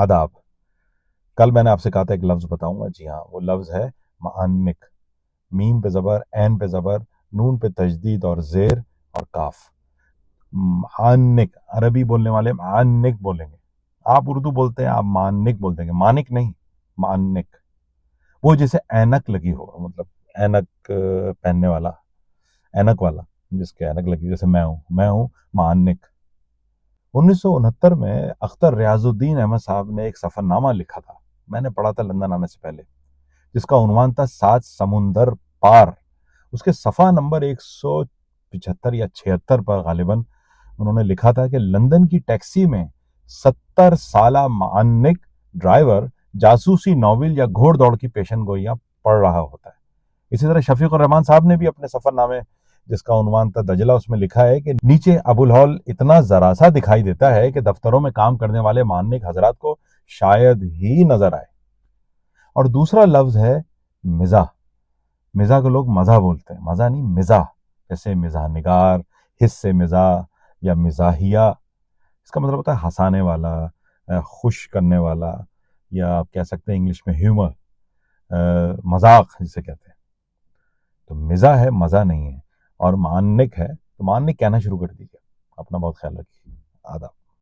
آداب. کل میں نے آپ سے کہا تھا ایک لفظ بتاؤں گا. جی ہاں، وہ لفظ ہے معانک. میم پہ زبر، عین پہ زبر، نون پہ تجدید اور زیر اور کاف. معانک. عربی بولنے والے معانک بولیں گے. آپ اردو بولتے ہیں، آپ مانک بولتے ہیں، مانک نہیں، معانک. وہ جیسے اینک لگی ہو، مطلب اینک پہننے والا، اینک والا، جس کے اینک لگی، جیسے میں ہوں معانک. 1969 میں اختر ریاض الدین احمد صاحب نے ایک سفر نامہ لکھا تھا، میں نے پڑھا تھا لندن آنے سے پہلے، جس کا عنوان تھا 7 سمندر پار. اس کے صفحہ نمبر 175 یا 76 پر غالباً انہوں نے لکھا تھا کہ لندن کی ٹیکسی میں 70 سالہ معانک ڈرائیور جاسوسی ناول یا گھوڑ دوڑ کی پیشن گوئیاں پڑھ رہا ہوتا ہے. اسی طرح شفیق الرحمان صاحب نے بھی اپنے سفر نامے، جس کا عنوان تھا دجلہ، اس میں لکھا ہے کہ نیچے ابو الہول اتنا ذرا سا دکھائی دیتا ہے کہ دفتروں میں کام کرنے والے معانک حضرات کو شاید ہی نظر آئے. اور دوسرا لفظ ہے مزاح. مزاح کو لوگ مزاح بولتے ہیں، مزاح نہیں، مزاح. جیسے مزاح نگار، حص مزاح یا مزاحیہ. اس کا مطلب ہوتا ہے ہنسانے والا، خوش کرنے والا، یا آپ کہہ سکتے ہیں انگلش میں ہیومر، مذاق جسے کہتے ہیں. تو مزاح ہے، مزہ نہیں ہے. اور معانک ہے تو معانک کہنا شروع کر دیجیے. اپنا بہت خیال رکھیے. آداب.